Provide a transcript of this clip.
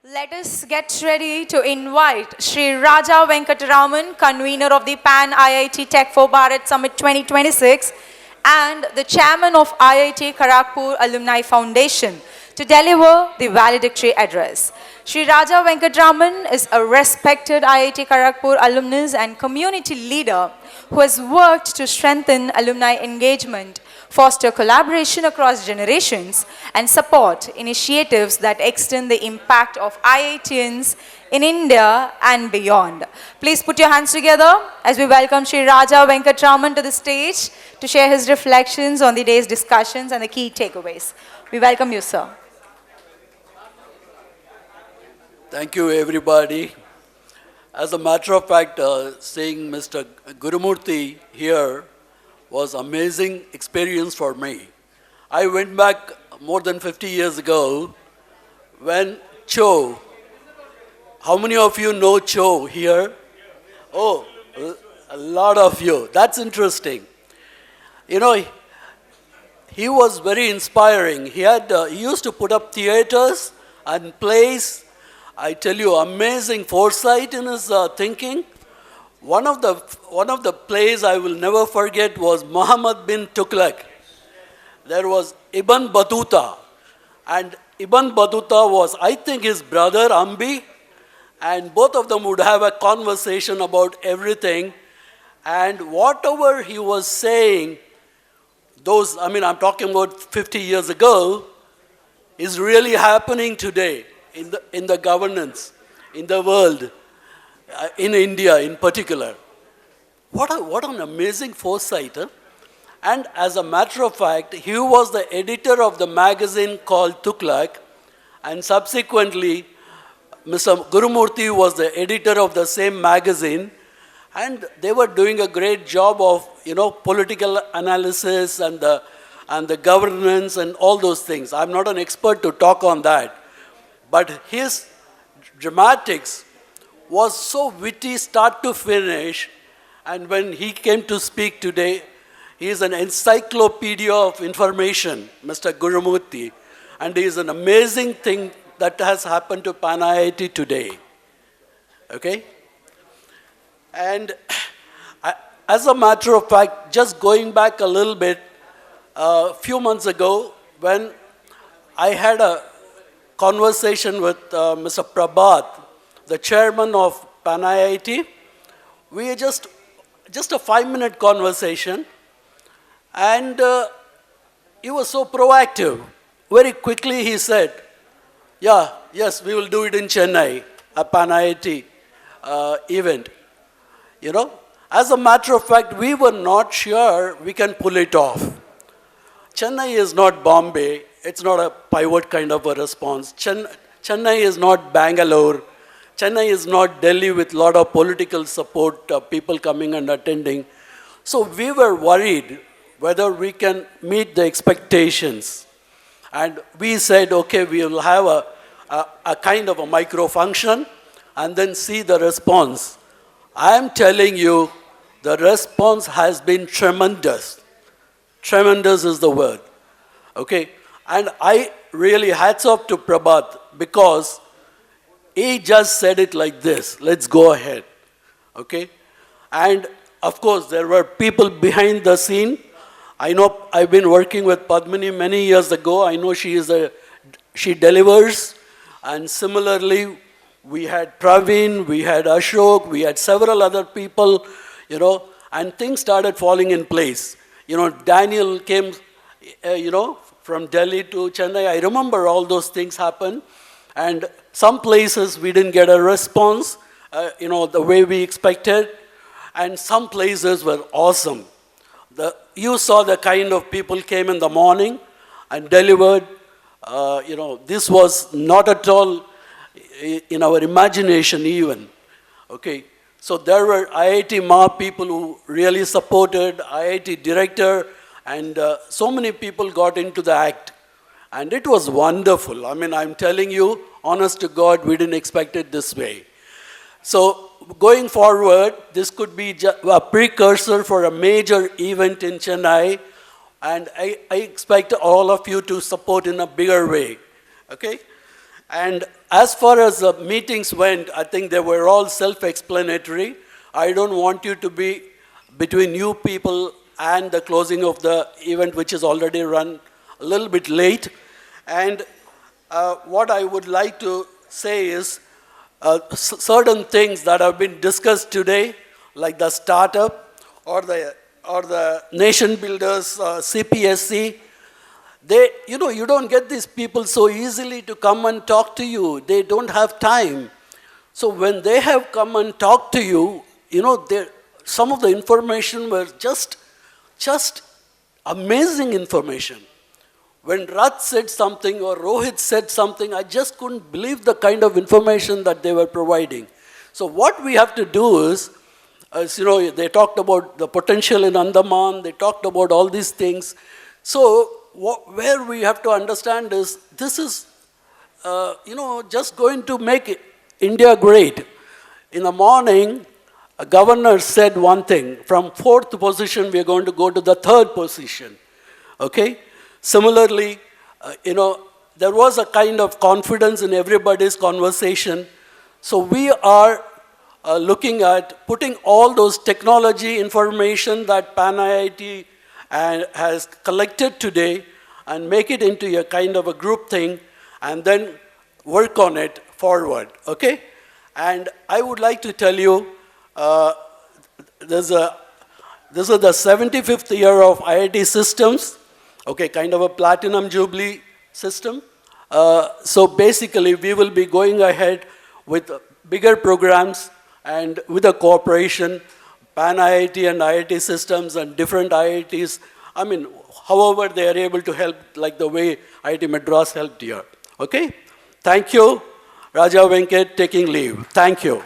Let us get ready to invite Shri Raja Venkat Raman, convener of the PAN IIT Tech for Bharat Summit 2026 and the chairman of IIT Kharagpur Alumni Foundation to deliver the valedictory address. Shri Raja Venkat Raman is a respected IIT Kharagpur alumnus and community leader who has worked to strengthen alumni engagement, foster collaboration across generations, and support initiatives that extend the impact of IITians in India and beyond. Please put your hands together as we welcome Shri Raja Venkat Raman to the stage to share his reflections on the day's discussions and the key takeaways. We welcome you, sir. Thank you, everybody. As a matter of fact, seeing Mr. Gurumurthy here was amazing experience for me. I went back more than 50 years ago when Cho, how many of you know Cho here? Oh, a lot of you. That's interesting. You know, he was very inspiring. He used to put up theaters and plays. I tell you, amazing foresight in his thinking. One of the plays I will never forget was Muhammad bin Tughlaq. There was Ibn Battuta, and Ibn Battuta was, I think, his brother Ambi, and both of them would have a conversation about everything, and whatever he was saying, I'm talking about 50 years ago, is really happening today in the governance, in the world. In India in particular. What an amazing foresight. Huh? And as a matter of fact, he was the editor of the magazine called Tughlaq, and subsequently Mr. Gurumurthy was the editor of the same magazine, and they were doing a great job of political analysis and the governance and all those things. I'm not an expert to talk on that, but his dramatics was so witty start to finish, and when he came to speak today, he is an encyclopedia of information, Mr. Gurumurthy, and he is an amazing thing that has happened to PAN IIT today. Okay? And as a matter of fact, just going back a little bit, a few months ago, when I had a conversation with Mr. Prabhat, the chairman of PAN IIT, we just a 5-minute conversation, and he was so proactive. Very quickly he said, yes, we will do it in Chennai, a PAN IIT event. As a matter of fact, we were not sure we can pull it off. Chennai is not Bombay. It's not a pivot kind of a response. Chennai is not Bangalore. Chennai is not Delhi with a lot of political support, people coming and attending. So we were worried whether we can meet the expectations. And we said, okay, we will have a kind of a micro function and then see the response. I am telling you, the response has been tremendous. Tremendous is the word. Okay? And I really hats off to Prabhat, because he just said it like this: let's go ahead. Okay? And of course, there were people behind the scene. I know I've been working with Padmini many years ago. I know she delivers. And similarly, we had Praveen, we had Ashok, we had several other people, and things started falling in place. Daniel came, from Delhi to Chennai. I remember all those things happened. And some places we didn't get a response, the way we expected. And some places were awesome. You saw the kind of people came in the morning and delivered. This was not at all in our imagination even. Okay. So there were IIT Ma people who really supported, IIT director, and so many people got into the act. And it was wonderful. I'm telling you, honest to God, we didn't expect it this way. So going forward, this could be a precursor for a major event in Chennai, and I expect all of you to support in a bigger way. Okay? And as far as the meetings went, I think they were all self-explanatory. I don't want you to be between you people and the closing of the event, which is already run a little bit late. And what I would like to say is certain things that have been discussed today, like the startup or the nation builders CPSE, you don't get these people so easily to come and talk to you. They don't have time. So when they have come and talked to you, some of the information were just amazing information. When Rath said something or Rohit said something, I just couldn't believe the kind of information that they were providing. So what we have to do is, they talked about the potential in Andaman, they talked about all these things. So where we have to understand is, this is, just going to make India great. In the morning, a governor said one thing, from 4th position, we are going to go to the 3rd position, okay? Similarly, there was a kind of confidence in everybody's conversation. So we are looking at putting all those technology information that PAN IIT has collected today and make it into a kind of a group thing and then work on it forward, okay? And I would like to tell you, this is the 75th year of IIT systems. Okay, kind of a platinum jubilee system. So basically, we will be going ahead with bigger programs and with a cooperation, PAN IIT and IIT systems and different IITs. I mean, however they are able to help, like the way IIT Madras helped here. Okay? Thank you. Raja Venkat taking leave. Thank you.